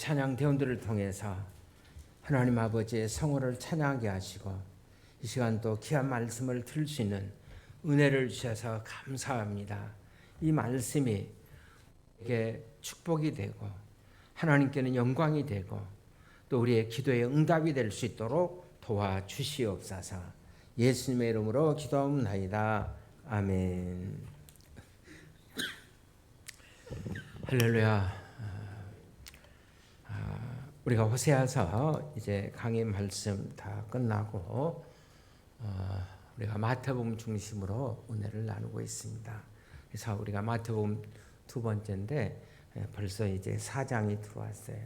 찬양 대원들을 통해서 하나님 아버지의 성호를 찬양하게 하시고 이 시간 또 귀한 말씀을 들을 수 있는 은혜를 주셔서 감사합니다. 이 말씀이 우리에게 축복이 되고 하나님께는 영광이 되고 또 우리의 기도의 응답이 될 수 있도록 도와주시옵소서. 예수님의 이름으로 기도하옵나이다. 아멘. 할렐루야. 우리가 호세아서 이제 강의 말씀 다 끝나고 우리가 마태복음 중심으로 은혜를 나누고 있습니다. 그래서 우리가 마태복음 두 번째인데 벌써 이제 4장이 들어왔어요.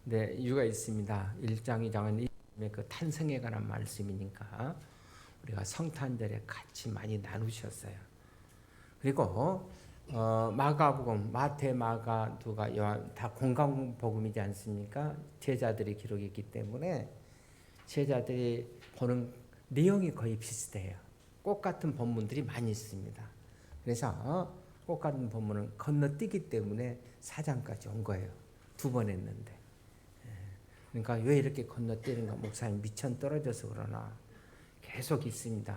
근데 이유가 있습니다. 1장, 2장은 그 탄생에 관한 말씀이니까 우리가 성탄절에 같이 많이 나누셨어요. 그리고 마가복음, 마태, 마가, 누가, 요한 다 공강복음이지 않습니까? 제자들이 기록했기 때문에 제자들이 보는 내용이 거의 비슷해요. 똑같은 본문들이 많이 있습니다. 그래서 똑같은 본문은 건너뛰기 때문에 4장까지 온 거예요. 2번 했는데. 그러니까 왜 이렇게 건너뛰는가? 목사님 미천 떨어져서 그러나 계속 있습니다.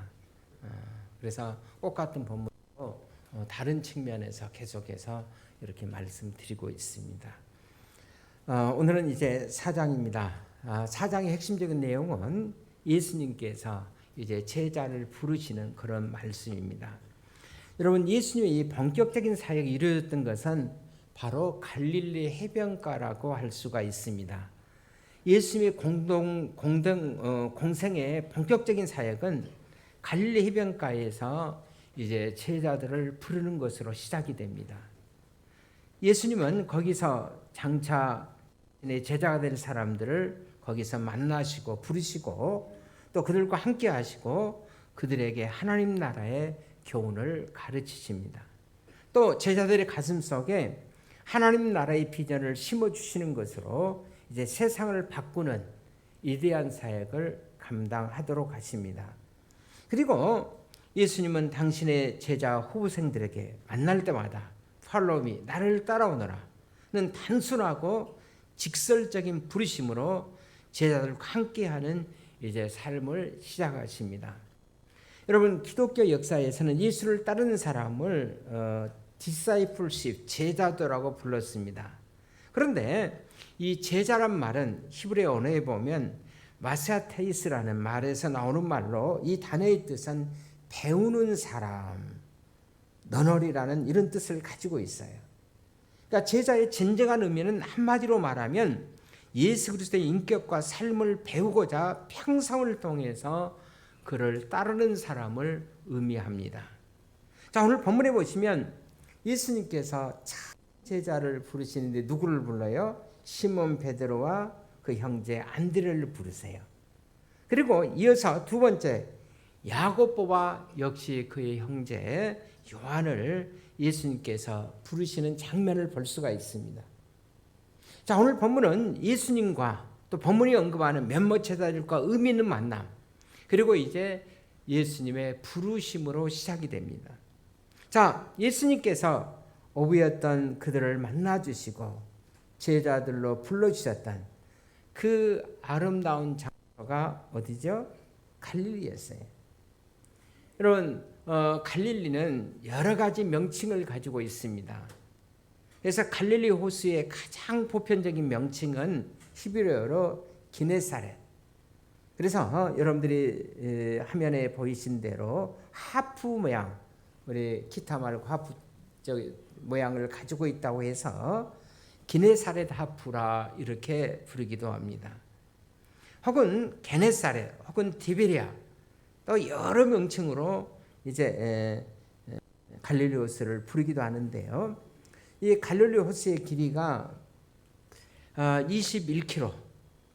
그래서 똑같은 본문으로 다른 측면에서 계속해서 이렇게 말씀드리고 있습니다. 오늘은 이제 4장입니다. 4장의 핵심적인 내용은 예수님께서 이제 제자를 부르시는 그런 말씀입니다. 여러분, 예수님의 이 본격적인 사역이 이루어졌던 것은 바로 갈릴리 해변가라고 할 수가 있습니다. 예수님의 공생의 본격적인 사역은 갈릴리 해변가에서 이제 제자들을 부르는 것으로 시작이 됩니다. 예수님은 거기서 장차 제자가 될 사람들을 거기서 만나시고 부르시고 또 그들과 함께 하시고 그들에게 하나님 나라의 교훈을 가르치십니다. 또 제자들의 가슴 속에 하나님 나라의 비전을 심어주시는 것으로 이제 세상을 바꾸는 위대한 사역을 감당하도록 하십니다. 그리고 예수님은 당신의 제자 후보생들에게 만날 때마다 Follow me, 나를 따라오너라 는 단순하고 직설적인 부르심으로 제자들과 함께하는 이제 삶을 시작하십니다. 여러분, 기독교 역사에서는 예수를 따르는 사람을 discipleship, 제자도라고 불렀습니다. 그런데 이 제자란 말은 히브리어 언어에 보면 마사테이스라는 말에서 나오는 말로 이 단어의 뜻은 배우는 사람, 너널이라는 이런 뜻을 가지고 있어요. 그러니까 제자의 진정한 의미는 한마디로 말하면 예수 그리스도의 인격과 삶을 배우고자 평생을 통해서 그를 따르는 사람을 의미합니다. 자, 오늘 본문에 보시면 예수님께서 제자를 부르시는데 누구를 불러요? 시몬 베드로와 그 형제 안드레를 부르세요. 그리고 이어서 두 번째 야고보와 역시 그의 형제 요한을 예수님께서 부르시는 장면을 볼 수가 있습니다. 자, 오늘 본문은 예수님과 또 본문이 언급하는 몇몇 제자들과 의미 있는 만남, 그리고 이제 예수님의 부르심으로 시작이 됩니다. 자, 예수님께서 어부였던 그들을 만나주시고 제자들로 불러주셨던 그 아름다운 장소가 어디죠? 갈릴리였어요. 여러분, 갈릴리는 여러 가지 명칭을 가지고 있습니다. 그래서 갈릴리 호수의 가장 보편적인 명칭은 히브리어로 기네사렛. 그래서 여러분들이 화면에 보이신 대로 하프 모양, 우리 기타 말고 하프 모양을 가지고 있다고 해서 기네사렛 하프라 이렇게 부르기도 합니다. 혹은 게네사렛, 혹은 디베리아, 또 여러 명칭으로 이제 갈릴리 호수를 부르기도 하는데요. 이 갈릴리 호수의 길이가 21km,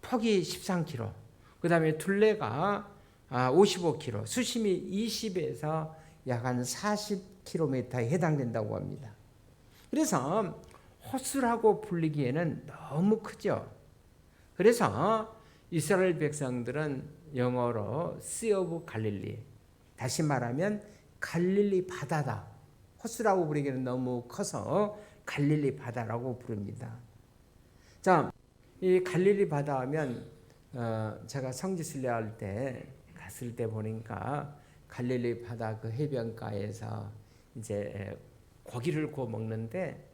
폭이 13km, 그 다음에 둘레가 55km, 수심이 20에서 약 한 40km에 해당된다고 합니다. 그래서 호수라고 불리기에는 너무 크죠. 그래서 이스라엘 백성들은 영어로 Sea of Galilee, 다시 말하면 갈릴리 바다다. 호수라고 부르기는 너무 커서 갈릴리 바다라고 부릅니다. 자, 이 갈릴리 바다 하면 제가 성지순례 할 때 갔을 때 보니까 갈릴리 바다 그 해변가에서 이제 고기를 구워 먹는데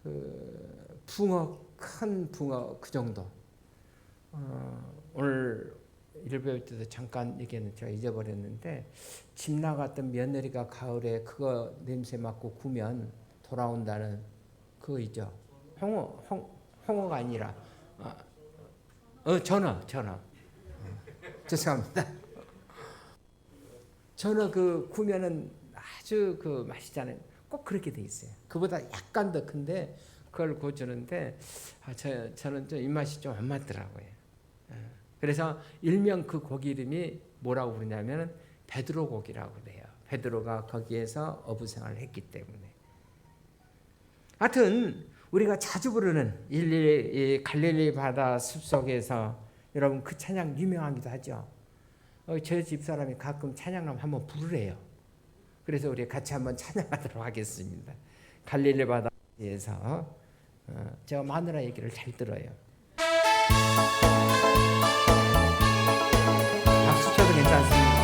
그 붕어, 큰 붕어 그 정도. 오늘 일을 배울 때도 잠깐 얘기했는데 제가 잊어버렸는데, 집 나갔던 며느리가 가을에 그거 냄새 맡고 구면 돌아온다는 그거 있죠. 홍어가 아니라 전어. 죄송합니다. 전어 그 구면은 아주 그 맛있잖아요. 꼭 그렇게 돼 있어요. 그보다 약간 더 큰데 그걸 구워주는데 저는 좀 입맛이 좀 안 맞더라고요. 그래서 일명 그 고기 이름이 뭐라고 부르냐면 베드로 고기라고 그래요. 베드로가 거기에서 어부 생활을 했기 때문에. 하여튼 우리가 자주 부르는 이 갈릴리 바다 숲속에서, 여러분 그 찬양 유명하기도 하죠. 저희 집사람이 가끔 찬양하면 한번 부르래요. 그래서 우리 같이 한번 찬양하도록 하겠습니다. 갈릴리 바다에서 제가 마누라 얘기를 잘 들어요. 박수 쳐도 괜찮습니다.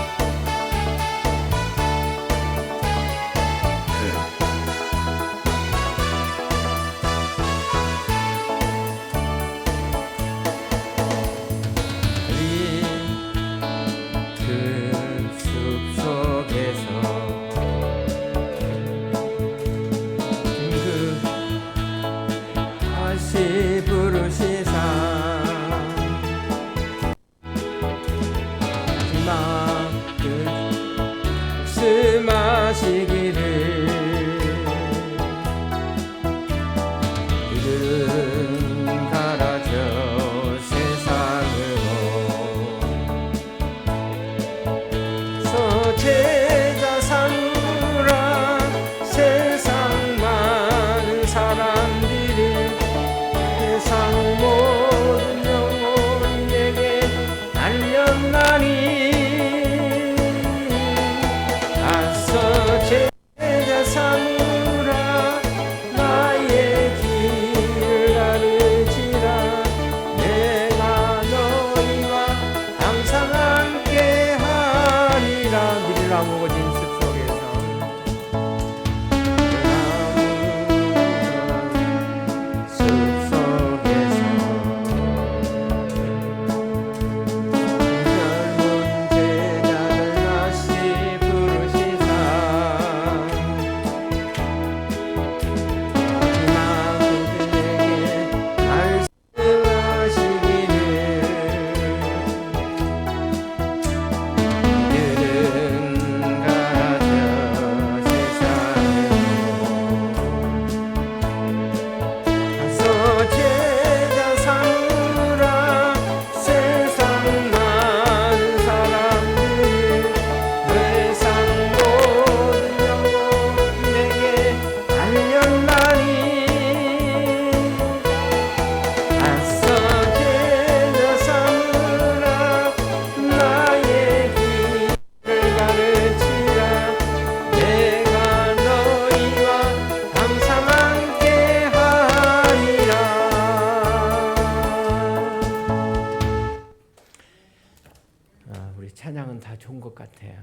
찬양은 다 좋은 것 같아요.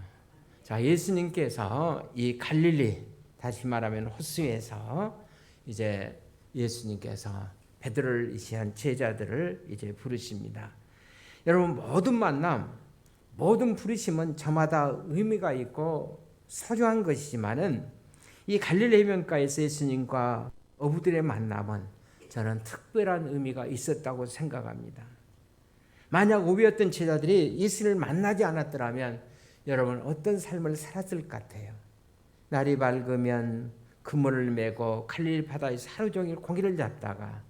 자, 예수님께서 이 갈릴리, 다시 말하면 호수에서 이제 예수님께서 베드로를 의시한 제자들을 이제 부르십니다. 여러분, 모든 만남, 모든 부르심은 저마다 의미가 있고 소중한 것이지만은 이 갈릴리 해변가에서 예수님과 어부들의 만남은 저는 특별한 의미가 있었다고 생각합니다. 만약 오비였던 제자들이 예수를 만나지 않았더라면 여러분 어떤 삶을 살았을 것 같아요? 날이 밝으면 그물을 메고 갈릴리 바다에서 하루 종일 고기를 잡다가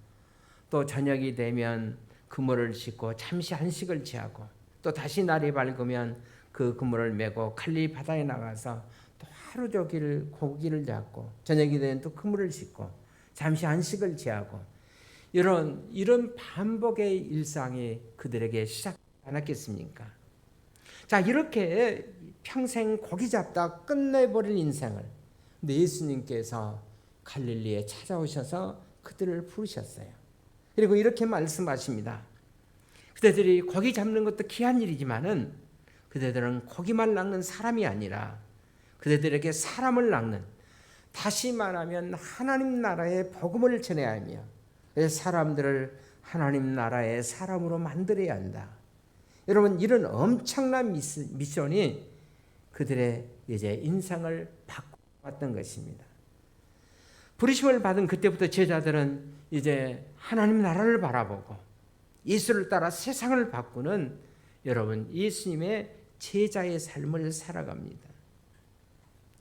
또 저녁이 되면 그물을 싣고 잠시 한식을 취하고 또 다시 날이 밝으면 그 그물을 메고 갈릴리 바다에 나가서 또 하루 종일 고기를 잡고 저녁이 되면 또 그물을 싣고 잠시 한식을 취하고 이런 반복의 일상이 그들에게 시작하지 않았겠습니까? 자, 이렇게 평생 고기 잡다 끝내버릴 인생을, 근데 예수님께서 갈릴리에 찾아오셔서 그들을 부르셨어요. 그리고 이렇게 말씀하십니다. 그대들이 고기 잡는 것도 귀한 일이지만은 그대들은 고기만 낚는 사람이 아니라 그대들에게 사람을 낚는, 다시 말하면 하나님 나라의 복음을 전해야 하며 사람들을 하나님 나라의 사람으로 만들어야 한다. 여러분, 이런 엄청난 미션이 그들의 이제 인생을 바꿔왔던 것입니다. 부르심을 받은 그때부터 제자들은 이제 하나님 나라를 바라보고 예수를 따라 세상을 바꾸는, 여러분, 예수님의 제자의 삶을 살아갑니다.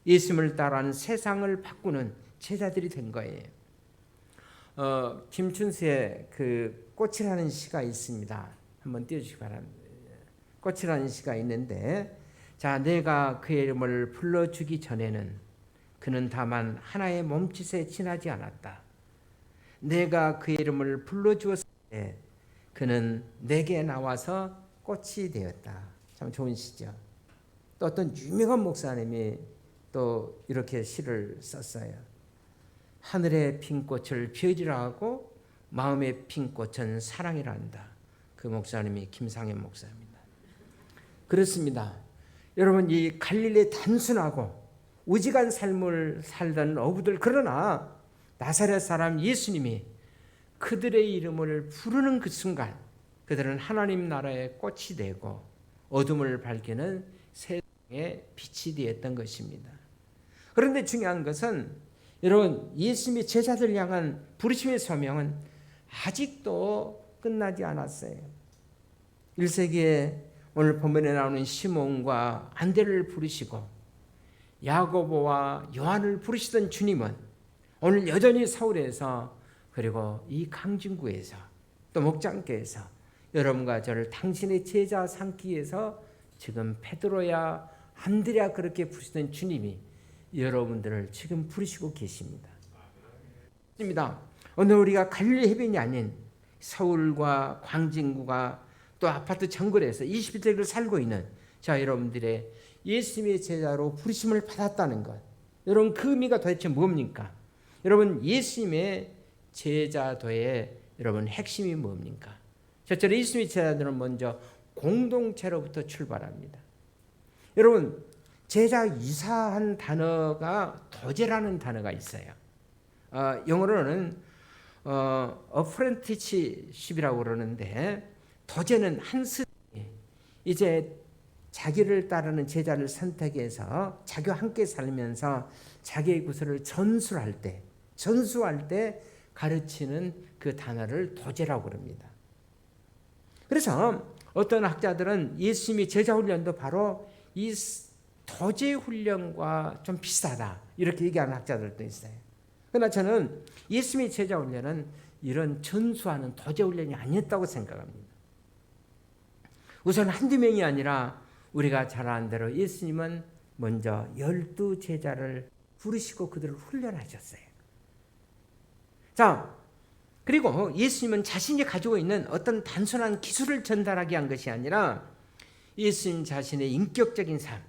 예수님을 따라하는 세상을 바꾸는 제자들이 된 거예요. 김춘수의 그 꽃이라는 시가 있습니다. 한번 띄워주시기 바랍니다. 꽃이라는 시가 있는데, 자, 내가 그의 이름을 불러주기 전에는 그는 다만 하나의 몸짓에 지나지 않았다. 내가 그의 이름을 불러주었을 때 그는 내게 나와서 꽃이 되었다. 참 좋은 시죠. 또 어떤 유명한 목사님이 또 이렇게 시를 썼어요. 하늘의 핀 꽃을 피우리라 하고 마음의 핀 꽃은 사랑이라 한다. 그 목사님이 김상현 목사입니다. 그렇습니다. 여러분, 이 갈릴리 단순하고 우직한 삶을 살던 어부들, 그러나 나사렛 사람 예수님이 그들의 이름을 부르는 그 순간 그들은 하나님 나라의 꽃이 되고 어둠을 밝히는 세상의 빛이 되었던 것입니다. 그런데 중요한 것은 여러분, 예수님이 제자들 향한 부르심의 소명은 아직도 끝나지 않았어요. 1세기에 오늘 본문에 나오는 시몬과 안데를 부르시고 야고보와 요한을 부르시던 주님은 오늘 여전히 서울에서, 그리고 이 강진구에서, 또 목장교에서 여러분과 저를 당신의 제자 삼기 위해서 지금 베드로야 안드레야 그렇게 부르시던 주님이 여러분들을 지금 부르시고 계십니다. 오늘 우리가 갈릴리 해변이 아닌 서울과 광진구가 또 아파트 정글에서 21세기를 살고 있는 자, 여러분들의 예수님의 제자로 부르심을 받았다는 것, 여러분 그 의미가 도대체 뭡니까? 여러분, 예수님의 제자도의 여러분 핵심이 뭡니까? 첫째로 예수님의 제자들은 먼저 공동체로부터 출발합니다. 여러분, 제자 유사한 단어가 도제라는 단어가 있어요. 영어로는 apprenticeship이라고 그러는데, 도제는 한 스승이 이제 자기를 따르는 제자를 선택해서 자기와 함께 살면서 자기의 구슬을 전수할 때 가르치는 그 단어를 도제라고 그럽니다. 그래서 어떤 학자들은 예수님의 제자 훈련도 바로 이 도제 훈련과 좀 비슷하다 이렇게 얘기하는 학자들도 있어요. 그러나 저는 예수님의 제자 훈련은 이런 전수하는 도제 훈련이 아니었다고 생각합니다. 우선 한두 명이 아니라 우리가 잘 아는 대로 예수님은 먼저 12 제자를 부르시고 그들을 훈련하셨어요. 자, 그리고 예수님은 자신이 가지고 있는 어떤 단순한 기술을 전달하게 한 것이 아니라 예수님 자신의 인격적인 삶,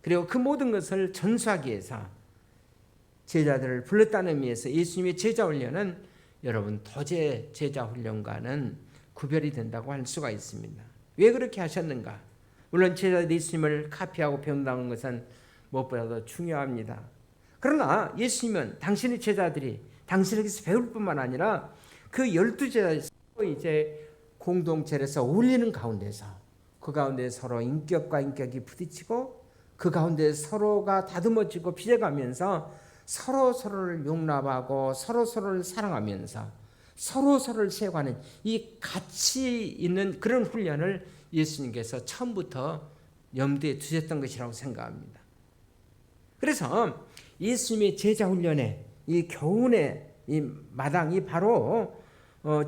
그리고 그 모든 것을 전수하기 위해서 제자들을 불렀다는 의미에서 예수님의 제자 훈련은 여러분 도제 제자 훈련과는 구별이 된다고 할 수가 있습니다. 왜 그렇게 하셨는가? 물론 제자들이 예수님을 카피하고 배운다는 것은 무엇보다도 중요합니다. 그러나 예수님은 당신의 제자들이 당신에게서 배울 뿐만 아니라 그 12제자에서 이제 공동체에서 어울리는 가운데서 그 가운데 서로 인격과 인격이 부딪히고 그 가운데 서로가 다듬어지고 빚어가면서 서로를 용납하고 서로를 사랑하면서 서로를 세워가는 이 가치 있는 그런 훈련을 예수님께서 처음부터 염두에 두셨던 것이라고 생각합니다. 그래서 예수님의 제자 훈련의 이 교훈의 이 마당이 바로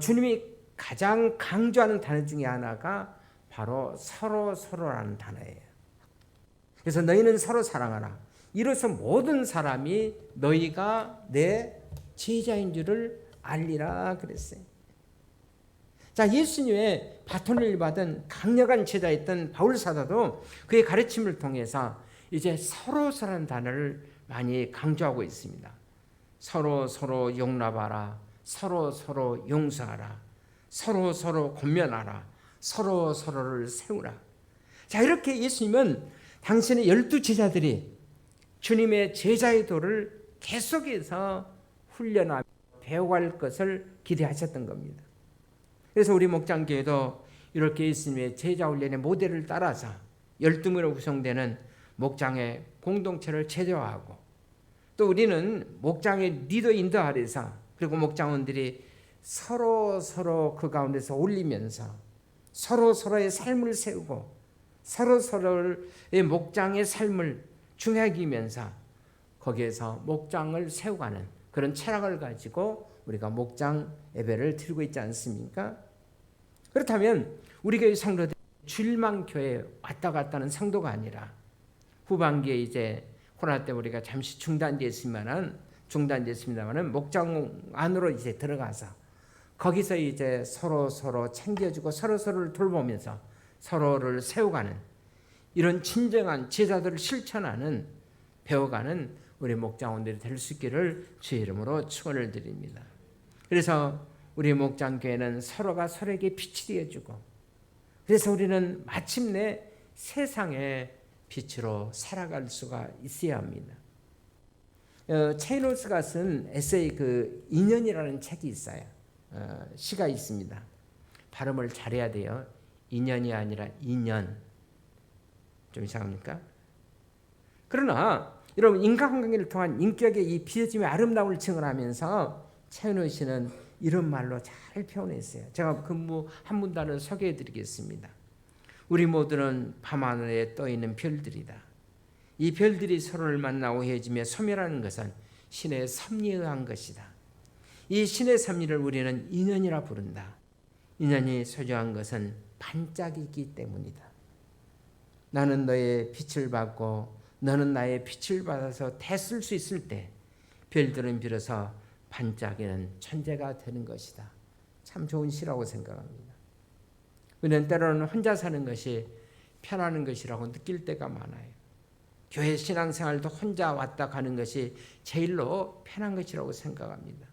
주님이 가장 강조하는 단어 중에 하나가 바로 서로라는 단어예요. 그래서 너희는 서로 사랑하라. 이로써 모든 사람이 너희가 내 제자인 줄을 알리라 그랬어요. 자, 예수님의 바톤을 받은 강력한 제자였던 바울 사도도 그의 가르침을 통해서 이제 서로라는 단어를 많이 강조하고 있습니다. 서로 용납하라. 서로 용서하라. 서로 서로 권면하라. 서로 서로를 세우라. 자, 이렇게 예수님은 당신의 12 제자들이 주님의 제자의 도를 계속해서 훈련하며 배워갈 것을 기대하셨던 겁니다. 그래서 우리 목장교회도 이렇게 예수님의 제자 훈련의 모델을 따라서 12명으로 구성되는 목장의 공동체를 체조하고, 또 우리는 목장의 리더 인도 아래서, 그리고 목장원들이 서로 그 가운데서 올리면서 서로 서로의 삶을 세우고 서로 서로의 목장의 삶을 중요하게 여기면서 거기에서 목장을 세워가는 그런 철학을 가지고 우리가 목장 예배를 드리고 있지 않습니까? 그렇다면 우리 교회 성도들이 주일만 교회에 왔다 갔다 하는 성도가 아니라, 후반기에 이제 코로나 때문에 우리가 잠시 중단됐습니다만은 목장 안으로 이제 들어가서 거기서 이제 서로 챙겨주고 서로를 돌보면서 서로를 세워가는 이런 진정한 제자들을 실천하는, 배워가는 우리 목장원들이 될 수 있기를 주의 이름으로 축원을 드립니다. 그래서 우리 목장교회는 서로가 서로에게 빛이 되어주고, 그래서 우리는 마침내 세상의 빛으로 살아갈 수가 있어야 합니다. 체이노스가 쓴 에세이 그 인연이라는 책이 있어요. 시가 있습니다. 발음을 잘해야 돼요. 인연이 아니라 인연. 좀 이상합니까? 그러나 여러분, 인간관계를 통한 인격의 이 비어짐의 아름다움을 증언하면서 최은호 씨는 이런 말로 잘 표현했어요. 제가 그 한 문단을 소개해 드리겠습니다. 우리 모두는 밤하늘에 떠있는 별들이다. 이 별들이 서로를 만나고 헤어지며 소멸하는 것은 신의 섭리에 의한 것이다. 이 신의 섭리를 우리는 인연이라 부른다. 인연이 소중한 것은 반짝이기 때문이다. 나는 너의 빛을 받고 너는 나의 빛을 받아서 대쓸 수 있을 때 별들은 비로소 반짝이는 천재가 되는 것이다. 참 좋은 시라고 생각합니다. 우리는 때로는 혼자 사는 것이 편안한 것이라고 느낄 때가 많아요. 교회 신앙생활도 혼자 왔다 가는 것이 제일로 편한 것이라고 생각합니다.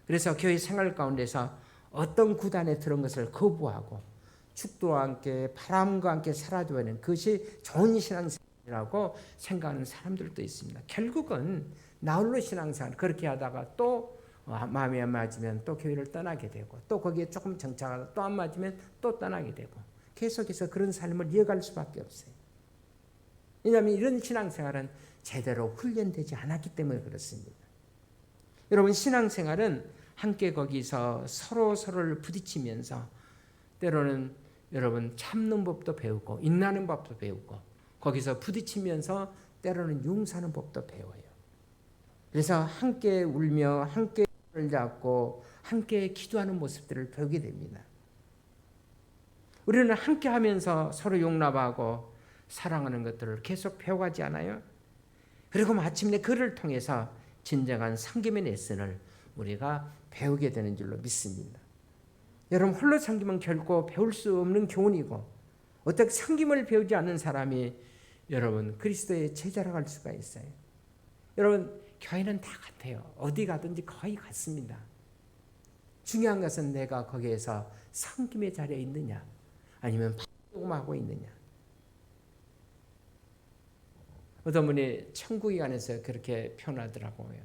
그래서 교회 생활 가운데서 어떤 구단에 들은 것을 거부하고 축도와 함께 바람과 함께 살아줘야 하는, 그것이 좋은 신앙생활이라고 생각하는 사람들도 있습니다. 결국은 나홀로 신앙생활 그렇게 하다가 또 마음에 안 맞으면 또 교회를 떠나게 되고, 또 거기에 조금 정착하다 또 안 맞으면 또 떠나게 되고, 계속해서 그런 삶을 이어갈 수밖에 없어요. 왜냐하면 이런 신앙생활은 제대로 훈련되지 않았기 때문에 그렇습니다. 여러분, 신앙생활은 함께 거기서 서로를 부딪히면서 때로는 여러분 참는 법도 배우고 인내하는 법도 배우고, 거기서 부딪히면서 때로는 용서하는 법도 배워요. 그래서 함께 울며 함께 손을 잡고 함께 기도하는 모습들을 배우게 됩니다. 우리는 함께 하면서 서로 용납하고 사랑하는 것들을 계속 배워가지 않아요? 그리고 마침내 그를 통해서 진정한 섬김의 레슨을 우리가 배우게 되는 줄로 믿습니다. 여러분, 홀로 섬김은 결코 배울 수 없는 교훈이고, 어떻게 섬김을 배우지 않는 사람이 여러분 그리스도의 제자라고 할 수가 있어요. 여러분, 교회는 다 같아요. 어디 가든지 거의 같습니다. 중요한 것은 내가 거기에서 섬김의 자리에 있느냐 아니면 파동하고 있느냐. 어떤 분이 천국에 관해서 그렇게 표현하더라고요.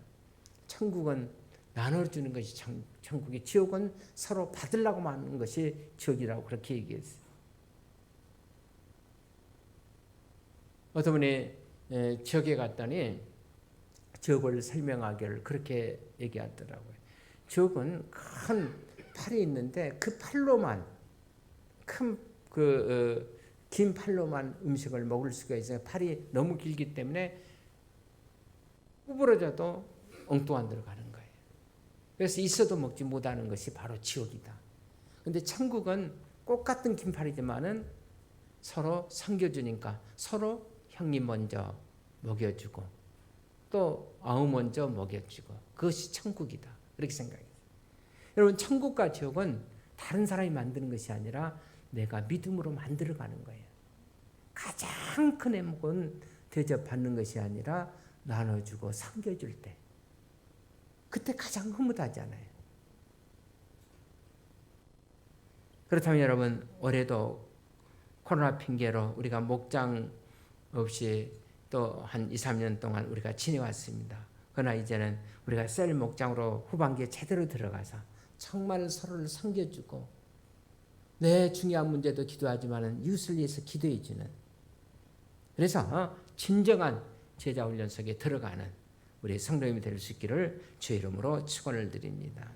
천국은 나눠주는 것이 천국이, 지옥은 서로 받으려고 하는 것이 지옥이라고 그렇게 얘기했어요. 어떤 분이 지옥에 갔더니 지옥을 설명하기를 그렇게 얘기하더라고요. 지옥은 큰 팔이 있는데 그 팔로만, 긴 팔로만 음식을 먹을 수가 있어요. 팔이 너무 길기 때문에 구부러져도 엉뚱한 데로 가는 거예요. 그래서 있어도 먹지 못하는 것이 바로 지옥이다. 그런데 천국은 똑같은 긴 팔이지만은 서로 섬겨주니까 서로 형님 먼저 먹여주고 또 아우 먼저 먹여주고, 그것이 천국이다. 그렇게 생각해요. 여러분, 천국과 지옥은 다른 사람이 만드는 것이 아니라 내가 믿음으로 만들어가는 거예요. 가장 큰 행복은 대접받는 것이 아니라 나눠주고 섬겨줄 때, 그때 가장 흐뭇하잖아요. 그렇다면 여러분, 올해도 코로나 핑계로 우리가 목장 없이 또 한 2, 3년 동안 우리가 지내왔습니다. 그러나 이제는 우리가 셀 목장으로 후반기에 제대로 들어가서 정말 서로를 섬겨주고 내 중요한 문제도 기도하지만 이웃을 위해서 기도해주는, 그래서 진정한 제자훈련 속에 들어가는 우리 성도님이 될 수 있기를 주의 이름으로 축원을 드립니다.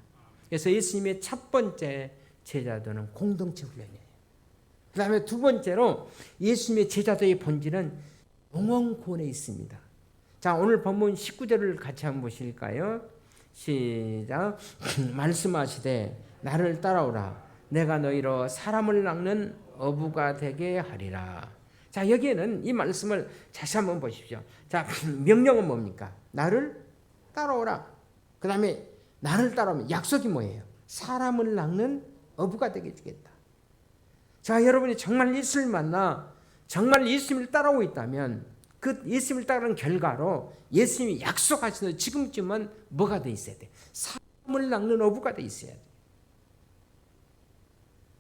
그래서 예수님의 첫 번째 제자도는 공동체 훈련이에요. 그 다음에 두 번째로 예수님의 제자도의 본질은 영혼 구원에 있습니다. 자, 오늘 본문 19절을 같이 한번 보실까요? 시작. 말씀하시되 나를 따라오라. 내가 너희로 사람을 낚는 어부가 되게 하리라. 자, 여기에는 이 말씀을 다시 한번 보십시오. 자, 명령은 뭡니까? 나를 따라오라. 그 다음에 나를 따라오면 약속이 뭐예요? 사람을 낚는 어부가 되게 해주겠다. 자, 여러분이 정말 예수를 만나 정말 예수님을 따라오고 있다면 그 예수님을 따르는 결과로 예수님이 약속하시는 지금쯤은 뭐가 돼 있어야 돼? 사람을 낚는 어부가 돼 있어야 돼.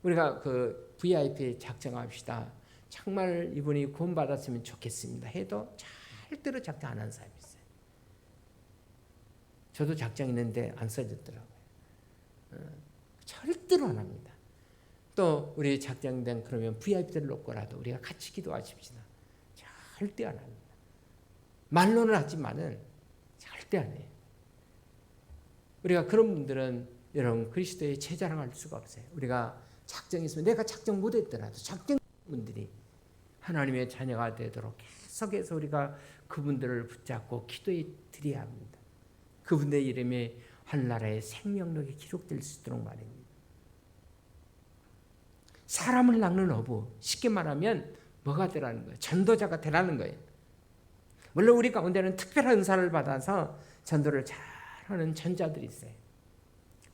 우리가 그 VIP 작정합시다. 정말 이분이 구원받았으면 좋겠습니다 해도 절대로 작정 안 하는 사람이 있어요. 저도 작정했는데 안 써졌더라고요. 절대로 안 합니다. 또 우리 작정된 그러면 VIP들을 놓고라도 우리가 같이 기도하십시다. 절대 안 합니다. 말로는 하지만은 절대 안 해요. 우리가 그런 분들은 여러분 그리스도의 제자라고 할 수가 없어요. 우리가 작정했으면 내가 작정 못했더라도 작정 분들이 하나님의 자녀가 되도록 계속해서 우리가 그분들을 붙잡고 기도해 드려야 합니다. 그분들의 이름이 하늘나라의 생명록에 기록될 수 있도록 말입니다. 사람을 낚는 어부, 쉽게 말하면 뭐가 되라는 거예요? 전도자가 되라는 거예요. 물론 우리 가운데는 특별한 은사를 받아서 전도를 잘하는 전자들이 있어요.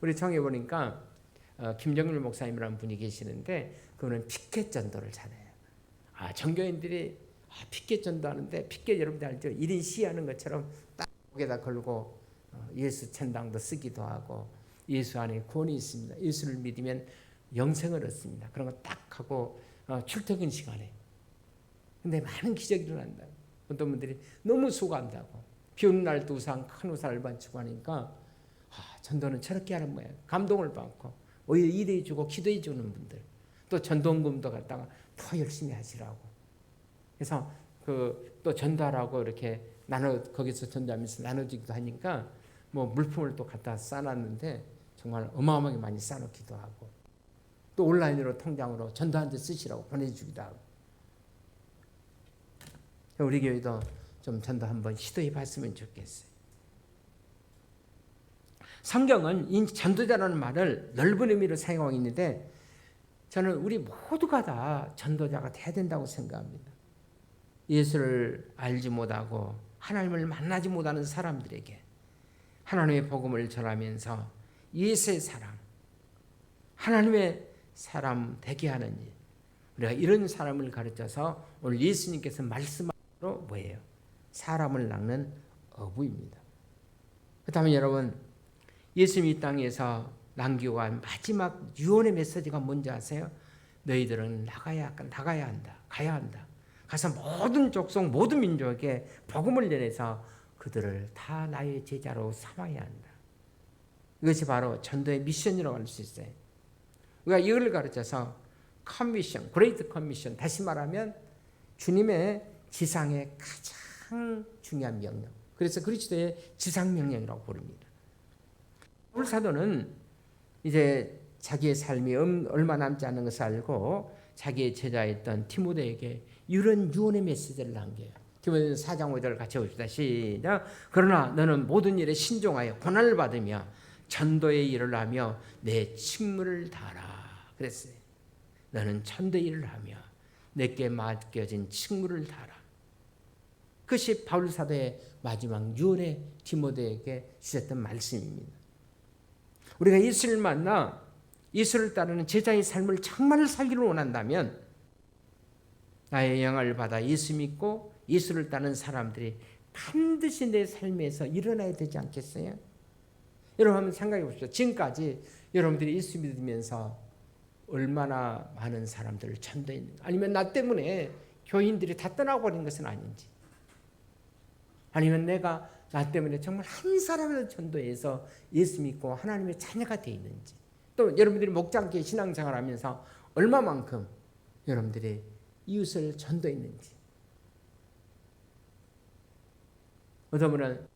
우리 청해 보니까 김정일 목사님이라는 분이 계시는데 그분은 피켓 전도를 잘해요. 전교인들이 피켓 전도하는데 피켓 여러분들 알죠? 1인 시위하는 것처럼 딱 목에다 걸고 예수 천당도 쓰기도 하고 예수 안에 구원이 있습니다. 예수를 믿으면 영생을 얻습니다. 그런 거 딱 하고 출퇴근 시간에. 근데 많은 기적이 일어난다. 어떤 분들이 너무 수고한다고. 비 오는 날도 우산, 큰 우산을 받치고 하니까 전도는 저렇게 하는 거예요. 감동을 받고 오히려 일해 주고 기도해 주는 분들. 또 전도금도 갖다가 더 열심히 하시라고. 그래서 또 전도하라고 이렇게 거기서 전도하면서 나눠주기도 하니까 뭐 물품을 또 갖다 싸놨는데 정말 어마어마하게 많이 싸놓기도 하고 또 온라인으로 통장으로 전도한 데 쓰시라고 보내주기도 하고. 우리 교회도 좀 전도 한번 시도해 봤으면 좋겠어요. 성경은 이 전도자라는 말을 넓은 의미로 사용하고 있는데 저는 우리 모두가 다 전도자가 돼야 된다고 생각합니다. 예수를 알지 못하고 하나님을 만나지 못하는 사람들에게 하나님의 복음을 전하면서 예수의 사람, 하나님의 사람 되게 하는 일, 우리가 이런 사람을 가르쳐서 오늘 예수님께서 말씀하신 대로 뭐예요? 사람을 낚는 어부입니다. 그렇다면 여러분 예수님이 이 땅에서 남기고 간 마지막 유언의 메시지가 뭔지 아세요? 너희들은 나가야 한다. 가야 한다. 가서 모든 족속 모든 민족에게 복음을 전해서 그들을 다 나의 제자로 삼아야 한다. 이것이 바로 전도의 미션이라고 할 수 있어요. 우리가 이걸 가르쳐서 커미션, 그레이트 커미션, 다시 말하면 주님의 지상의 가장 중요한 명령. 그래서 그리스도의 지상명령이라고 부릅니다. 바울 사도는 이제 자기의 삶이 얼마 남지 않은 것을 알고 자기의 제자였던 디모데에게 이런 유언의 메시지를 남겨요. 디모데 4장 5절을 같이 봅시다. 시작. 그러나 너는 모든 일에 신종하여 고난을 받으며 전도의 일을 하며 내 직무를 다하라. 그랬어요. 너는 전도의 일을 하며 내게 맡겨진 직무를 다하라. 그것이 바울 사도의 마지막 유언의 디모데에게 주셨던 말씀입니다. 우리가 예수를 만나 예수를 따르는 제자의 삶을 정말 살기를 원한다면 나의 영향을 받아 예수 믿고 예수를 따르는 사람들이 반드시 내 삶에서 일어나야 되지 않겠어요? 여러분 한번 생각해 보십시오. 지금까지 여러분들이 예수 믿으면서 얼마나 많은 사람들을 전도했는가. 아니면 나 때문에 교인들이 다 떠나버린 것은 아닌지. 아니면 내가 나 때문에 정말 한 사람을 전도해서 예수 믿고 하나님의 자녀가 되어 있는지. 또 여러분들이 목장교회 신앙생활 하면서 얼마만큼 여러분들이 이웃을 전도했는지. 어떤 분은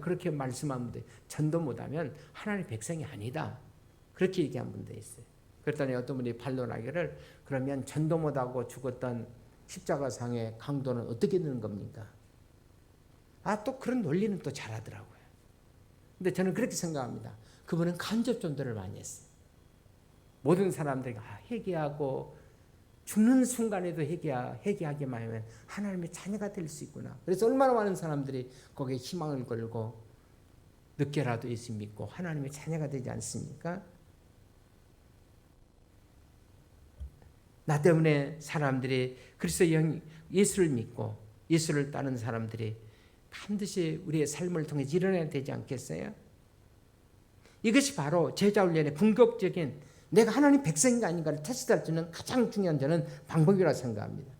그렇게 말씀하면 돼. 전도 못하면 하나님의 백성이 아니다. 그렇게 얘기한 분도 있어요. 그랬더니 어떤 분이 반론하기를 그러면 전도 못하고 죽었던 십자가상의 강도는 어떻게 되는 겁니까? 또 그런 논리는 또 잘하더라고요. 근데 저는 그렇게 생각합니다. 그분은 간접 전도를 많이 했어요. 모든 사람들이 회개하고 죽는 순간에도 회개하기만 하면 하나님의 자녀가 될 수 있구나. 그래서 얼마나 많은 사람들이 거기에 희망을 걸고 늦게라도 예수 믿고 하나님의 자녀가 되지 않습니까? 나 때문에 사람들이 그리스도 예수를 믿고 예수를 따르는 사람들이 반드시 우리의 삶을 통해 일어나야 되지 않겠어요? 이것이 바로 제자훈련의 궁극적인 내가 하나님 백성인가 아닌가를 테스트할 수 있는 가장 중요한 저는 방법이라고 생각합니다.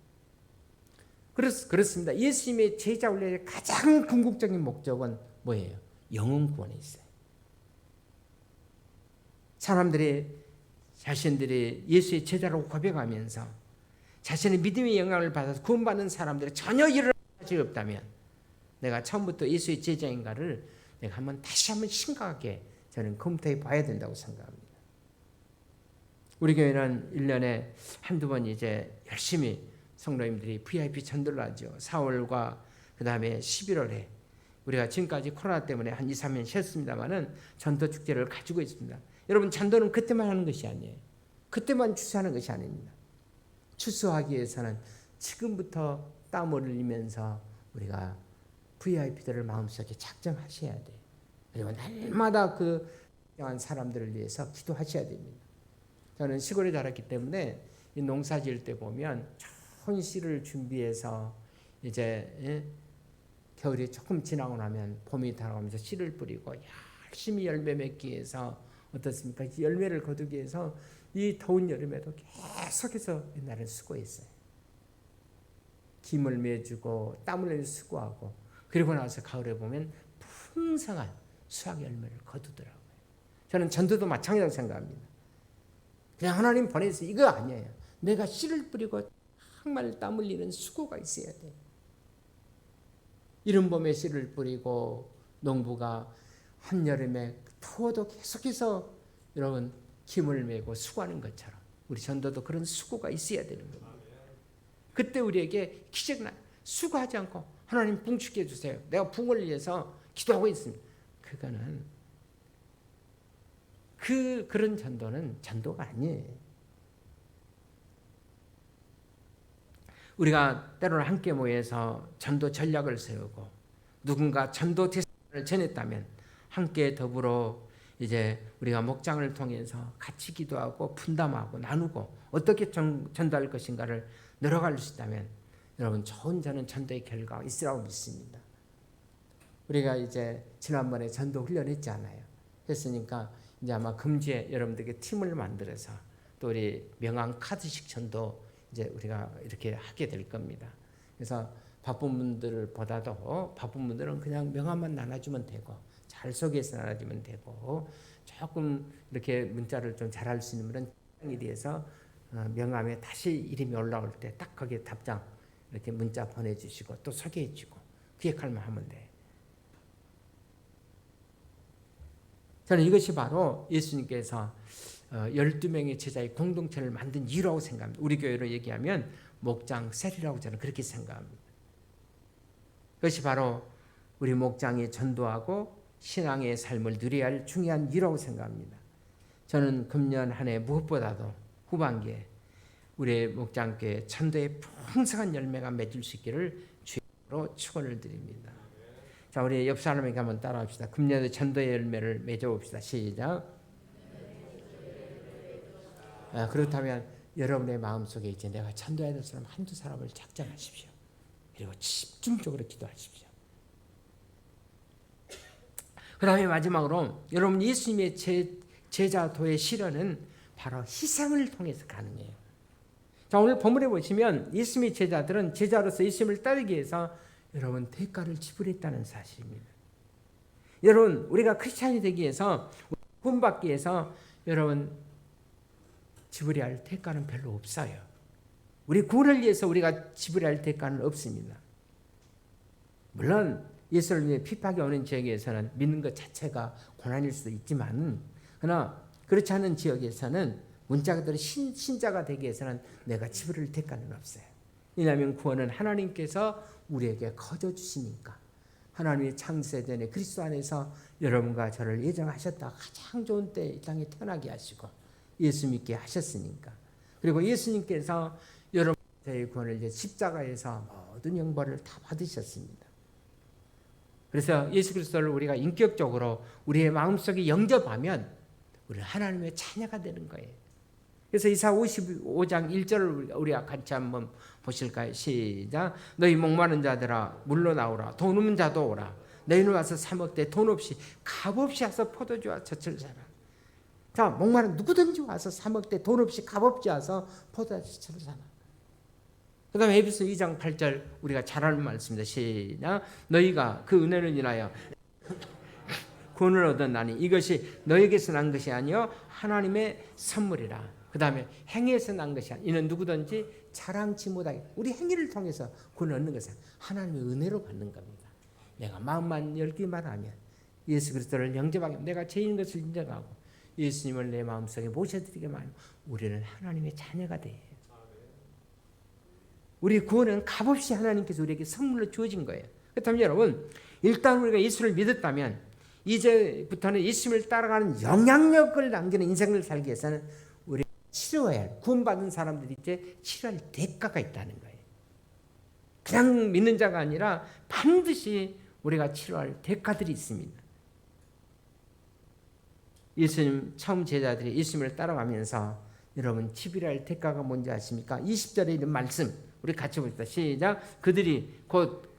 그렇습니다. 예수님의 제자훈련의 가장 궁극적인 목적은 뭐예요? 영혼 구원에 있어요. 사람들이 자신들이 예수의 제자라고 고백하면서 자신의 믿음의 영향을 받아서 구원받는 사람들이 전혀 일어날 것이 없다면 내가 처음부터 예수의 제자인가를 내가 다시 한번 심각하게 저는 검토해 봐야 된다고 생각합니다. 우리 교회는 1년에 한두 번 이제 열심히 성도님들이 VIP 전도를 하죠. 4월과 그 다음에 11월에 우리가 지금까지 코로나 때문에 한 2, 3년 쉬었습니다만은 전도 축제를 가지고 있습니다. 여러분 전도는 그때만 하는 것이 아니에요. 그때만 추수하는 것이 아닙니다. 추수하기 위해서는 지금부터 땀을 흘리면서 우리가 VIP들을 마음속에 작정하셔야 돼요. 그리고 날마다 그 사람들을 위해서 기도하셔야 됩니다. 저는 시골에 자랐기 때문에 이 농사 지을 때 보면 좋은 씨를 준비해서 이제 겨울이 조금 지나고 나면 봄이 다가오면서 씨를 뿌리고 열심히 열매 맺기 위해서 어떻습니까? 열매를 거두기 위해서 이 더운 여름에도 계속해서 옛날에 수고했어요. 김을 매주고 땀을 내서 수고하고 그리고 나서 가을에 보면 풍성한 수확 열매를 거두더라고요. 저는 전도도 마찬가지라고 생각합니다. 그냥 하나님 보내서 이거 아니에요. 내가 씨를 뿌리고 정말 땀 흘리는 수고가 있어야 돼. 이른 봄에 씨를 뿌리고 농부가 한여름에 더워도 계속해서 여러분 김을 메고 수고하는 것처럼 우리 전도도 그런 수고가 있어야 되는 겁니다. 그때 우리에게 기적 나요. 수고하지 않고 하나님 붕축해 해주세요. 내가 붕을 위해서 기도하고 있습니다. 그거는 그런 전도는 전도가 아니에요. 우리가 때로는 함께 모여서 전도 전략을 세우고 누군가 전도 대상을 전했다면 함께 더불어 이제 우리가 목장을 통해서 같이 기도하고 분담하고 나누고 어떻게 전도할 것인가를 늘어갈 수 있다면 여러분 좋은 저는 전도의 결과가 있으라고 믿습니다. 우리가 이제 지난번에 전도 훈련했잖아요. 했으니까 이제 아마 금주에 여러분들에게 팀을 만들어서 또 우리 명함 카드식 전도 이제 우리가 이렇게 하게 될 겁니다. 그래서 바쁜 분들보다도 바쁜 분들은 그냥 명함만 나눠주면 되고 잘 소개해서 나눠주면 되고 조금 이렇게 문자를 좀 잘할 수 있는 분은 답장에 대해서 명함에 다시 이름이 올라올 때 딱 거기에 답장 이렇게 문자 보내주시고 또 소개해주고 그 역할만 하면 돼. 저는 이것이 바로 예수님께서 12명의 제자의 공동체를 만든 이유라고 생각합니다. 우리 교회로 얘기하면 목장 셀이라고 저는 그렇게 생각합니다. 그것이 바로 우리 목장이 전도하고 신앙의 삶을 누려야 할 중요한 이유라고 생각합니다. 저는 금년 한 해 무엇보다도 후반기에 우리 목장교회 전도의 풍성한 열매가 맺을 수 있기를 주님으로 축원을 드립니다. 자, 우리 옆 사람에게 한번 따라합시다. 금년에 전도의 열매를 맺어봅시다. 시작. 그렇다면 여러분의 마음속에 이제 내가 전도해야 될 사람 한두 사람을 작정하십시오. 그리고 집중적으로 기도하십시오. 그 다음에 마지막으로 여러분 예수님의 제자도의 실현은 바로 희생을 통해서 가능해요. 자, 오늘 본문에 보시면 예수님의 제자들은 제자로서 예수님을 따르기 위해서 여러분 대가를 지불했다는 사실입니다. 여러분 우리가 크리스찬이 되기 위해서 구원받기 위해서 여러분 지불해야 할 대가는 별로 없어요. 우리 구원을 위해서 우리가 지불해야 할 대가는 없습니다. 물론 예수를 위해 핍박이 오는 지역에서는 믿는 것 자체가 고난일 수도 있지만 그러나 그렇지 않은 지역에서는 문자들이 신자가 되기 위해서는 내가 지불할 대가는 없어요. 왜냐하면 구원은 하나님께서 우리에게 거저 주시니까. 하나님의 창세 전에 그리스도 안에서 여러분과 저를 예정하셨다. 가장 좋은 때 이 땅에 태어나게 하시고 예수 믿게 하셨으니까. 그리고 예수님께서 여러분의 구원을 이제 십자가에서 모든 형벌을 다 받으셨습니다. 그래서 예수 그리스도를 우리가 인격적으로 우리의 마음속에 영접하면 우리는 하나님의 자녀가 되는 거예요. 그래서 이사 55장 1절을 우리가 같이 한번 보실까요? 시작. 너희 목마른 자들아 물러나오라. 돈 없는 자도 오라. 너희는 와서 사 먹되 돈 없이 값없이 와서 포도주와 젖을 사라. 자, 목마른 누구든지 와서 사 먹되 돈 없이 값없이 와서 포도주와 젖을 사라. 그 다음에 에베소 2장 8절 우리가 잘 아는 말씀입니다. 시작. 너희가 그 은혜를 인하여 구원을 얻었나니 이것이 너에게서 난 것이 아니요 하나님의 선물이라. 그 다음에 행위에서 난 것이 아니라 이는 누구든지 자랑치 못하게 우리 행위를 통해서 구원을 얻는 것은 하나님의 은혜로 받는 겁니다. 내가 마음만 열기만 하면 예수 그리스도를 영접하면 내가 죄인 것을 인정하고 예수님을 내 마음속에 모셔드리기만 하면 우리는 하나님의 자녀가 돼요. 우리 구원은 값없이 하나님께서 우리에게 선물로 주어진 거예요. 그렇다면 여러분 일단 우리가 예수를 믿었다면 이제부터는 예수님을 따라가는 영향력을 남기는 인생을 살기 위해서는 우리 치료해야 할 구원받은 사람들이 이제 치료할 대가가 있다는 거예요. 그냥 믿는 자가 아니라 반드시 우리가 치료할 대가들이 있습니다. 예수님 처음 제자들이 예수님을 따라가면서 여러분 지불할 대가가 뭔지 아십니까? 20절에 있는 말씀 우리 같이 봅시다. 시작. 그들이 곧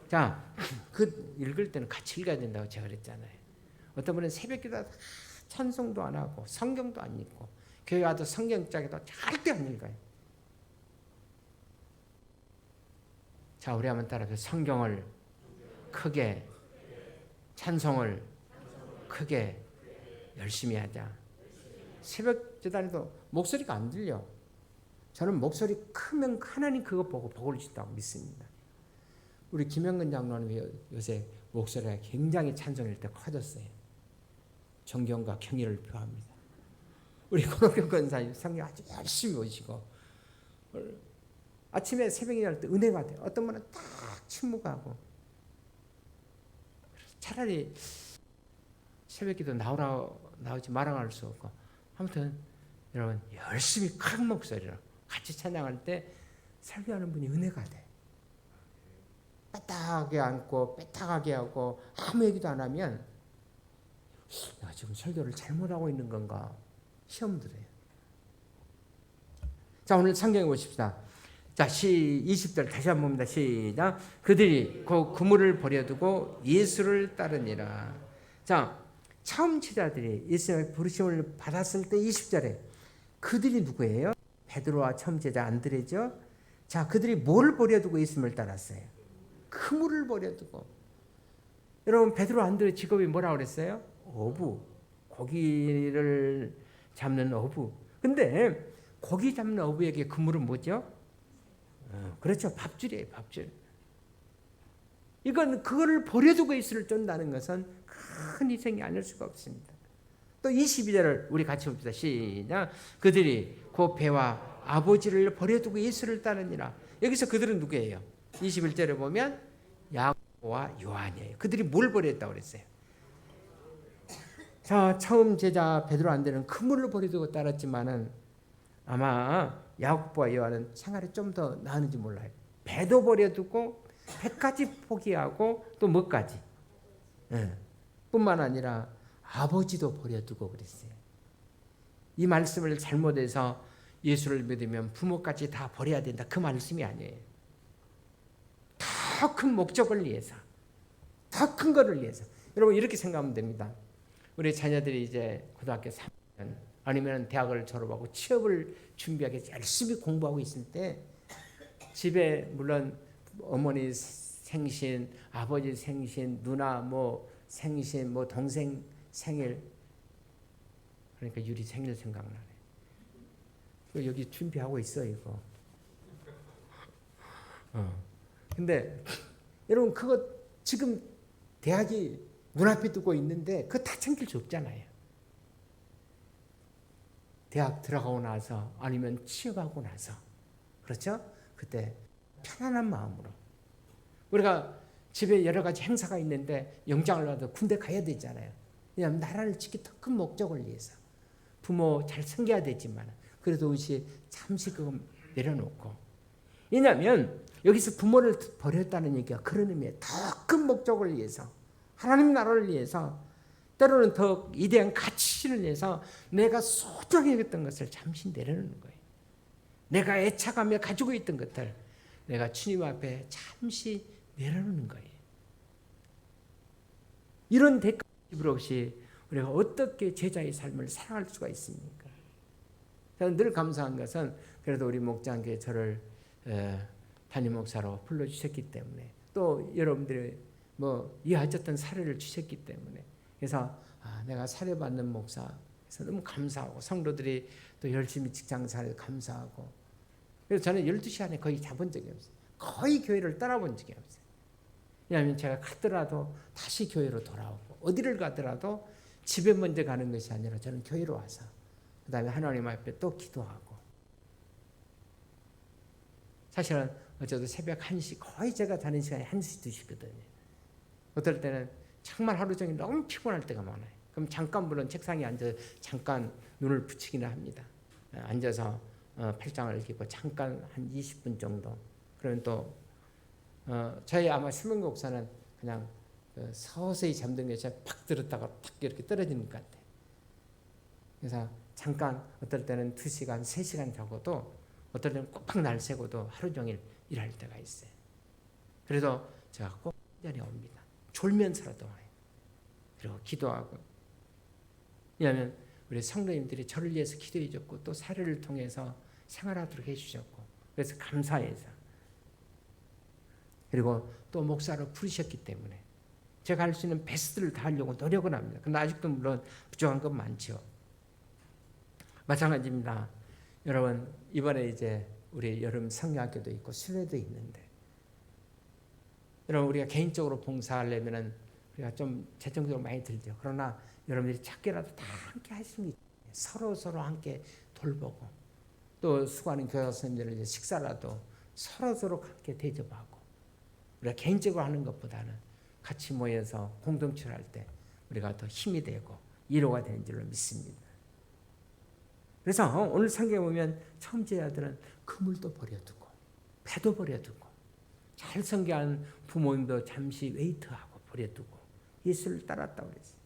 자, 그 읽을 때는 같이 읽어야 된다고 제가 그랬잖아요. 어떤 분은 새벽기도 찬송도 안 하고 성경도 안 읽고 교회 와도 성경짝에도 절대 안 읽어요. 자, 우리 한번 따라서 성경을 크게 찬송을 크게 열심히 하자. 새벽 기도에도 목소리가 안 들려. 저는 목소리 크면 하나님 그거 보고 복을 주신다고 믿습니다. 우리 김영근 장로님이 요새 목소리가 굉장히 찬송일 때 커졌어요. 존경과 경의를 표합니다. 우리 권옥경 권사님 성경 아주 열심히 오시고 아침에 새벽에 일어날 때 은혜가 돼요. 어떤 분은 딱 침묵하고 차라리 새벽기도 나오지 말아가 할 수 없고 아무튼 여러분 열심히 큰 목소리로 같이 찬양할 때 설교하는 분이 은혜가 돼. 빼딱하게 앉고 빼딱하게 하고 아무 얘기도 안 하면 내가 지금 설교를 잘못하고 있는 건가 시험 들어요. 자, 오늘 성경에 보십시다. 자, 20절 다시 한번 봅니다. 시작. 그들이 그 그물을 버려두고 예수를 따르니라. 자, 처음 제자들이 예수님의 부르심을 받았을 때 20절에 그들이 누구예요? 베드로와 처음 제자 안드레죠. 자, 그들이 뭘 버려두고 예수님을 따랐어요? 그물을 버려두고. 여러분 베드로 안드레 직업이 뭐라고 그랬어요? 어부. 고기를 잡는 어부. 근데 고기 잡는 어부에게 그물은 뭐죠? 그렇죠. 밥줄이에요. 밥줄. 이건 그거를 버려두고 예수를 쫓는다는 것은 큰 희생이 아닐 수가 없습니다. 또 22절을 우리 같이 봅시다. 시작. 그들이 그 배와 아버지를 버려두고 예수를 따르니라. 여기서 그들은 누구예요? 21절에 보면 야고보와 요한이에요. 그들이 뭘 버렸다고 그랬어요? 자, 처음 제자 베드로 안드레는 그물을 버려두고 따랐지만은 아마 야고보와 요한은 생활이 좀 더 나았는지 몰라요. 배도 버려두고 배까지 포기하고 또 뭐까지? 뿐만 아니라 아버지도 버려두고 그랬어요. 이 말씀을 잘못해서 예수를 믿으면 부모까지 다 버려야 된다. 그 말씀이 아니에요. 더 큰 목적을 위해서, 더 큰 거를 위해서. 여러분 이렇게 생각하면 됩니다. 우리 자녀들이 이제 고등학교 3년 아니면 대학을 졸업하고 취업을 준비하기 위해서 열심히 공부하고 있을 때 집에 물론 어머니 생신, 아버지 생신, 누나 뭐 생신, 뭐 동생 생일, 그러니까 유리 생일 생각나네. 여기 준비하고 있어 이거. 근데 여러분 그거 지금 대학이 눈앞에 두고 있는데 그거 다 챙길 수 없잖아요. 대학 들어가고 나서 아니면 취업하고 나서, 그렇죠? 그때 편안한 마음으로 우리가 집에 여러 가지 행사가 있는데 영장을 받아 군대 가야 되잖아요. 왜냐하면 나라를 지키 더 큰 목적을 위해서 부모 잘 섬겨야 되지만 그래도 우리 잠시 그거 내려놓고, 왜냐하면 여기서 부모를 버렸다는 얘기가 그런 의미에 더 큰 목적을 위해서, 하나님 나라를 위해서, 때로는 더 위대한 가치를 위해서 내가 소중히 여겼던 것을 잠시 내려놓는 거예요. 내가 애착하며 가지고 있던 것들 내가 주님 앞에 잠시 내려놓는 거예요. 이런 대가 지불 없이 우리가 어떻게 제자의 삶을 살아갈 수가 있습니까? 저는 늘 감사한 것은 그래도 우리 목장교회 저를 담임 목사로 불러주셨기 때문에, 또 여러분들이 뭐 이해하셨던 사례를 주셨기 때문에, 그래서 내가 사례받는 목사, 그래서 너무 감사하고 성도들이 또 열심히 직장생활에 감사하고, 그래서 저는 12시간에 거의 자본 적이 없어요. 거의 교회를 떠나본 적이 없어요. 왜냐하면 제가 갔더라도 다시 교회로 돌아오고, 어디를 가더라도 집에 먼저 가는 것이 아니라 저는 교회로 와서 그 다음에 하나님 앞에 또 기도하고, 사실은 어쩌다 새벽 1시, 거의 제가 자는 시간이 1시, 2시거든요. 어떨 때는 정말 하루 종일 너무 피곤할 때가 많아요. 그럼 잠깐 물론 책상에 앉아서 잠깐 눈을 붙이기는 합니다. 앉아서 팔짱을 끼고 잠깐 한 20분 정도. 그러면 또 저희 아마 수명교 목사는 그냥 서서히 잠든 것이 팍 들었다가 탁 이렇게 떨어지는 것 같아요. 그래서 잠깐 어떨 때는 2시간, 3시간 자고도 어떨 때는 꼬박 날 새고도 하루 종일 일할 때가 있어요. 그래서 제가 꼭 전에 옵니다. 졸면서라도 와요. 그리고 기도하고. 왜냐하면 우리 성도님들이 저를 위해서 기도해 줬고 또 사례를 통해서 생활하도록 해주셨고, 그래서 감사해서, 그리고 또 목사로 부르셨기 때문에 제가 할 수 있는 베스트를 다 하려고 노력을 합니다. 그런데 아직도 물론 부족한 건 많죠. 마찬가지입니다. 여러분, 이번에 이제 우리 여름 성야학교도 있고 순회도 있는데, 여러분 우리가 개인적으로 봉사하려면은 우리가 좀 재정적으로 많이 들죠. 그러나 여러분들이 작게라도 다 함께 할 수 있는, 서로 함께 돌보고, 또 수고하는 교사 선생님들을 이제 식사라도 서로 함께 대접하고, 우리가 개인적으로 하는 것보다는 같이 모여서 공동체를 할 때 우리가 더 힘이 되고 위로가 되는 줄로 믿습니다. 그래서 오늘 성경에 보면 처음 제자들은 그물도 버려두고 배도 버려두고 잘 섬겨한 부모님도 잠시 웨이트하고 버려두고 예수를 따랐다고 그랬어요.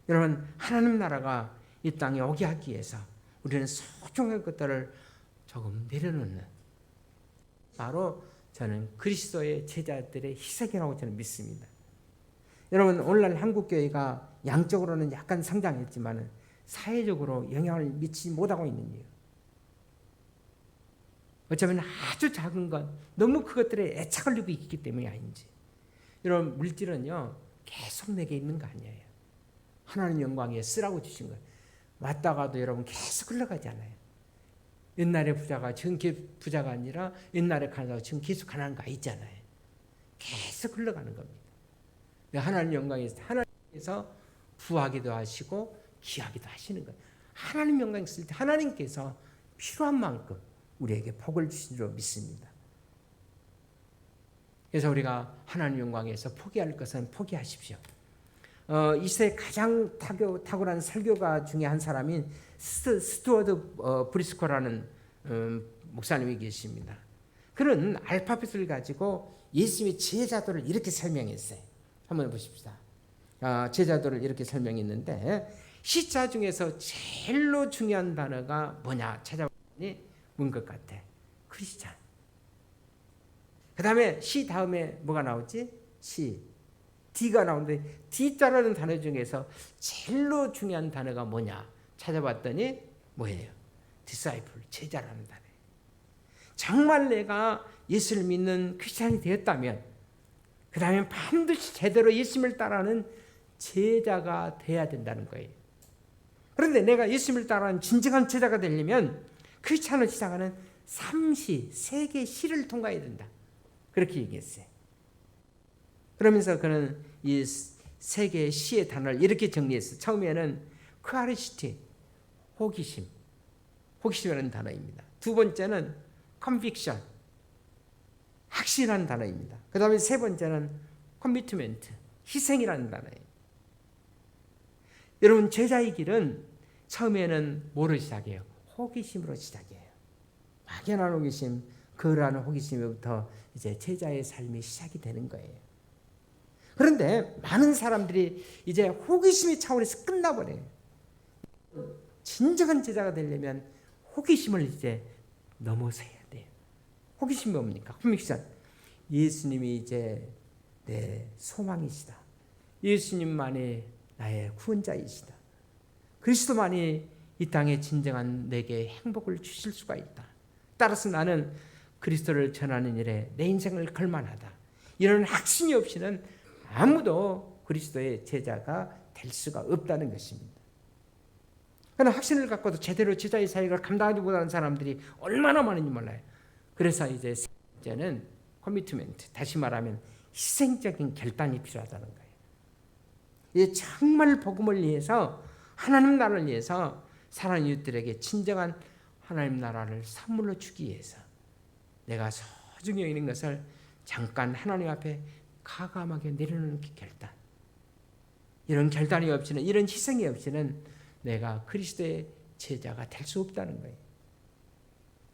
여러분, 하나님 나라가 이 땅에 오게 하기 위해서 우리는 소중한 것들을 조금 내려놓는, 바로 저는 그리스도의 제자들의 희생이라고 저는 믿습니다. 여러분, 오늘날 한국교회가 양적으로는 약간 성장했지만 사회적으로 영향을 미치지 못하고 있는 이유, 어쩌면 아주 작은 것, 너무 그것들에 애착을 두고 있기 때문이 아닌지. 여러분, 물질은요 계속 내게 있는 거 아니에요. 하나님 영광에 쓰라고 주신 거예요. 왔다가도 여러분 계속 흘러가잖아요. 옛날에 부자가 지금 부자가 아니라 옛날에 가난하고 지금 계속 가난한 거 있잖아요. 계속 흘러가는 겁니다. 하나님 영광에서 하나님께서 부하기도 하시고 기하기도 하시는 거예요. 하나님 영광 있을 때 하나님께서 필요한 만큼 우리에게 복을 주신 줄 믿습니다. 그래서 우리가 하나님 영광에서 포기할 것은 포기하십시오. 이 시대에 가장 탁월한 설교가 중에 한 사람인 스튜어드 브리스코라는 목사님이 계십니다. 그는 알파벳을 가지고 예수님의 제자도를 이렇게 설명했어요. 한번 보십시다. 제자도를 이렇게 설명했는데, 시자 중에서 제일로 중요한 단어가 뭐냐 찾아보니 뭔 것 같아? 크리스찬. 그 다음에 시 다음에 뭐가 나오지? 시. D가 나오는데 D자라는 단어 중에서 제일로 중요한 단어가 뭐냐 찾아봤더니 뭐예요? disciple, 제자라는 단어예요. 정말 내가 예수를 믿는 크리스찬이 되었다면 그 다음에 반드시 제대로 예수님을 따라하는 제자가 돼야 된다는 거예요. 그런데 내가 예수님을 따라하는 진정한 제자가 되려면 크리스찬을 시작하는 3개 시를 통과해야 된다. 그렇게 얘기했어요. 그러면서 그는 이 3개의 시의 단어를 이렇게 정리했어요. 처음에는 curiosity, 호기심이라는 단어입니다. 두 번째는 conviction, 확신이라는 단어입니다. 그 다음에 세 번째는 commitment, 희생이라는 단어예요. 여러분, 제자의 길은 처음에는 뭐로 시작해요? 호기심으로 시작해요. 막연한 호기심, 거라는 호기심부터 이제 제자의 삶이 시작이 되는 거예요. 그런데 많은 사람들이 이제 호기심의 차원에서 끝나버려요. 진정한 제자가 되려면 호기심을 이제 넘어서야 돼요. 호기심이 뭡니까? 컨빅션. 예수님이 이제 내 소망이시다. 예수님만이 나의 구원자이시다. 그리스도만이 이 땅에 진정한 내게 행복을 주실 수가 있다. 따라서 나는 그리스도를 전하는 일에 내 인생을 걸만하다. 이런 확신이 없이는 아무도 그리스도의 제자가 될 수가 없다는 것입니다. 그러나 확신을 갖고도 제대로 제자의 사역을 감당하지 못하는 사람들이 얼마나 많은지 몰라요. 그래서 이제 세 번째는 커미트멘트, 다시 말하면 희생적인 결단이 필요하다는 거예요. 이제 정말 복음을 위해서, 하나님 나라를 위해서 사랑하는 이웃들에게 진정한 하나님 나라를 선물로 주기 위해서 내가 소중히 여기는 것을 잠깐 하나님 앞에 가감하게 내려놓는 결단. 이런 결단이 없이는, 이런 희생이 없이는 내가 그리스도의 제자가 될 수 없다는 거예요.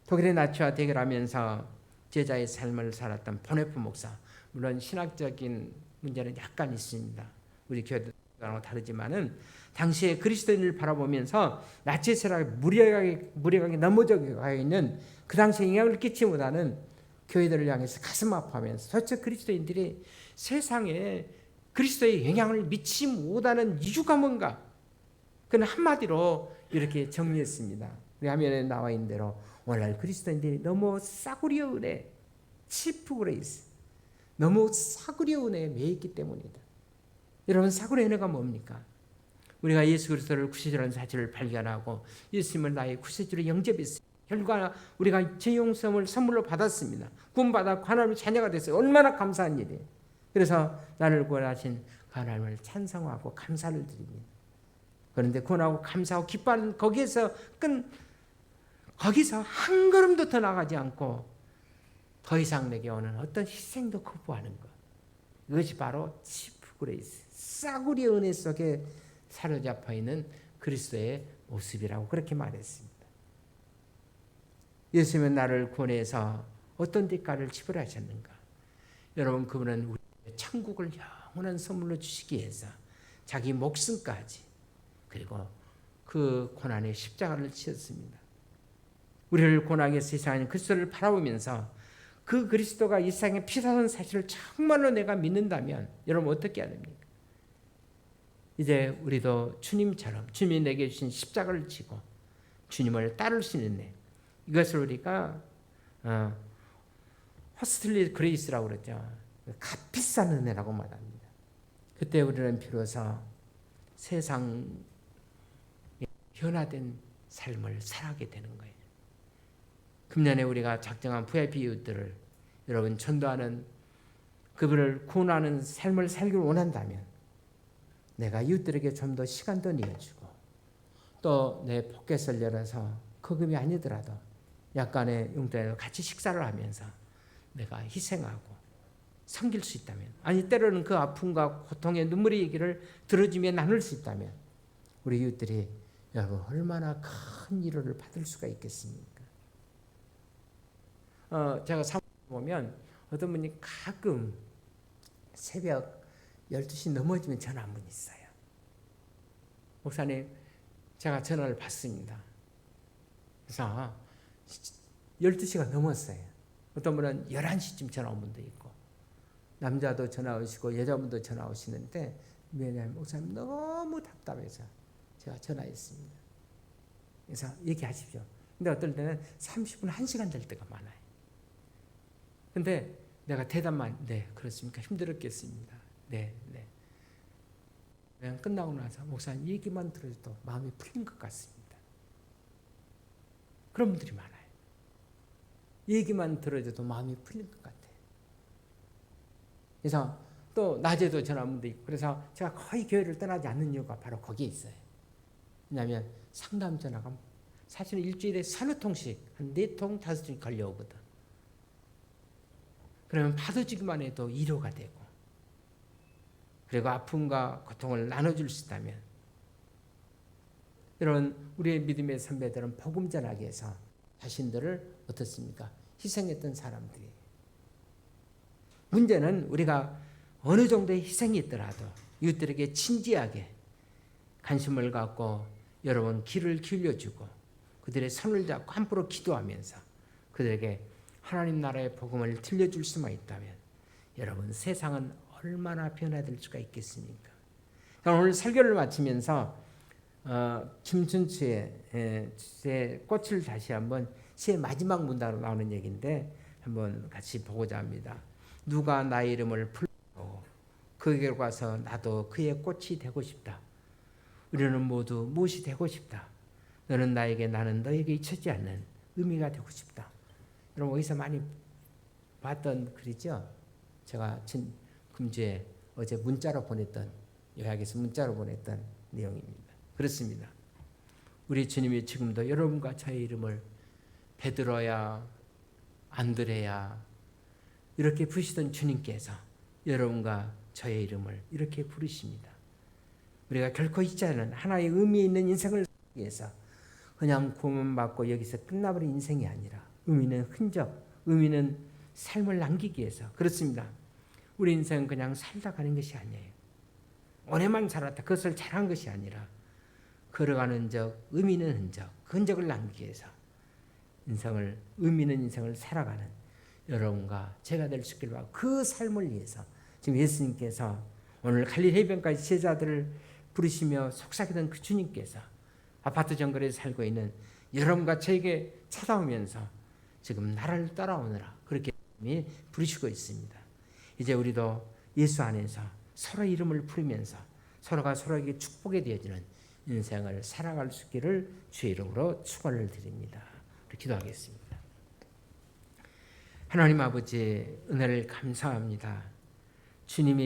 독일의 나치와 대결하면서 제자의 삶을 살았던 보네프 목사, 물론 신학적인 문제는 약간 있습니다. 우리 교회도 다르지만은 당시에 그리스도인을 바라보면서 나치 세력에 무력하게 넘어져 가 있는 그 당시에 영향을 끼치지 못하는 교회들을 향해서 가슴 아파하면서 도대체 그리스도인들이 세상에 그리스도의 영향을 미치지 못하는 이유가 뭔가? 그는 한마디로 이렇게 정리했습니다. 우리 화면에 나와 있는 대로 오늘날 그리스도인들이 너무 싸구려 은혜, 치프 그레이스, 너무 싸구려 은혜에 매있기 때문이다. 여러분, 싸구려 은혜가 뭡니까? 우리가 예수 그리스도를 구세주라는 사실을 발견하고 예수님을 나의 구세주로 영접했어요. 결과 우리가 죄 용서를 선물로 받았습니다. 구원받아 하나님의 자녀가 됐어요. 얼마나 감사한 일이에요. 그래서 나를 구원하신 하나님을 찬송하고 감사를 드립니다. 그런데 구원하고 감사하고 기뻐하는 거기서 한 걸음도 더 나가지 않고 더 이상 내게 오는 어떤 희생도 거부하는 것. 이것이 바로 치프 그레이스, 싸구려 은혜 속에 사로잡혀 있는 그리스도의 모습이라고 그렇게 말했습니다. 예수님은 나를 구원해서 어떤 대가를 지불하셨는가? 여러분, 그분은 우리의 천국을 영원한 선물로 주시기 위해서 자기 목숨까지, 그리고 그 고난의 십자가를 지었습니다. 우리를 고난의 세상에 그리스도를 바라보면서 그 그리스도가 이 세상에 피사한 사실을 정말로 내가 믿는다면 여러분 어떻게 해야 됩니까? 이제 우리도 주님처럼 주님이 내게 주신 십자가를 지고 주님을 따를 수 있는 일, 이것을 우리가 호스틸리 그레이스라고 그러죠. 값비싼 은혜라고 말합니다. 그때 우리는 비로소 세상에 변화된 삶을 살아가게 되는 거예요. 금년에 우리가 작정한 VIP 이웃들을 여러분 전도하는, 그분을 구원하는 삶을 살기를 원한다면 내가 이웃들에게 좀 더 시간도 내어주고 또 내 포켓을 열어서 거금이 아니더라도 약간의 용돈으로 같이 식사를 하면서 내가 희생하고 섬길 수 있다면, 아니 때로는 그 아픔과 고통의 눈물의 얘기를 들어주며 나눌 수 있다면 우리 이웃들이 여러분 얼마나 큰 위로를 받을 수가 있겠습니까? 제가 사무실에 보면 어떤 분이 가끔 새벽 12시 넘어지면 전화 한 분 있어요. 목사님, 제가 전화를 받습니다. 그래서 12시가 넘었어요. 어떤 분은 11시쯤 전화 온 분도 있고, 남자도 전화 오시고 여자분도 전화 오시는데 왜냐하면 목사님 너무 답답해서 제가 전화했습니다. 그래서 얘기하십시오. 근데 어떨 때는 30분, 1시간 될 때가 많아요. 근데 내가 대답만 네 그렇습니까? 힘들었겠습니다. 네. 그냥 끝나고 나서 목사님 얘기만 들어도 마음이 풀린 것 같습니다. 그런 분들이 많아요. 얘기만 들어줘도 마음이 풀린 것 같아요. 그래서 또 낮에도 전화문도 있고 그래서 제가 거의 교회를 떠나지 않는 이유가 바로 거기에 있어요. 왜냐하면 상담 전화가 사실은 일주일에 서너 통씩 한 4통, 5통씩 걸려오거든. 그러면 받아주기만 해도 위로가 되고 그리고 아픔과 고통을 나눠줄 수 있다면 이런 우리의 믿음의 선배들은 복음 전하기 위해서 자신들을 어떻습니까? 희생했던 사람들이에요. 문제는 우리가 어느 정도의 희생이 있더라도 이웃들에게 진지하게 관심을 갖고 여러분 귀를 기울여주고 그들의 손을 잡고 함부로 기도하면서 그들에게 하나님 나라의 복음을 들려줄 수만 있다면 여러분 세상은 얼마나 변화될 수가 있겠습니까? 오늘 설교를 마치면서 김춘추의 제 꽃을 다시 한번 시의 마지막 문단으로 나오는 얘기인데 한번 같이 보고자 합니다. 누가 나의 이름을 불러도 그에게로 가서 나도 그의 꽃이 되고 싶다. 우리는 모두 무엇이 되고 싶다. 너는 나에게 나는 너에게 잊혀지지 않는 의미가 되고 싶다. 여러분 어디서 많이 봤던 글이죠. 제가 금주에 어제 문자로 보냈던 요약에서 문자로 보냈던 내용입니다. 그렇습니다. 우리 주님이 지금도 여러분과 저의 이름을 베드로야 안드레야 이렇게 부르시던 주님께서 여러분과 저의 이름을 이렇게 부르십니다. 우리가 결코 잊지 않은 하나의 의미 있는 인생을 살기 위해서 그냥 구원받고 여기서 끝나버린 인생이 아니라 의미는 흔적, 의미는 삶을 남기기 위해서 그렇습니다. 우리 인생은 그냥 살다 가는 것이 아니에요. 오래만 살았다 그것을 잘한 것이 아니라 걸어가는 흔적, 의미 있는 흔적, 그 흔적을 남기기 위해서 인생을 의미 있는 인생을 살아가는 여러분과 제가 될 수 있기를 바라고 그 삶을 위해서 지금 예수님께서 오늘 갈릴리 해변까지 제자들을 부르시며 속삭이던 그 주님께서 아파트 정글에 살고 있는 여러분과 저에게 찾아오면서 지금 나를 따라오느라 그렇게 부르시고 있습니다. 이제 우리도 예수 안에서 서로 이름을 부르면서 서로가 서로에게 축복이 되어지는 인생을 살아갈 수 있기를 주의 이름으로 축원을 드립니다. 기도하겠습니다. 하나님 아버지 은혜를 감사합니다. 주님이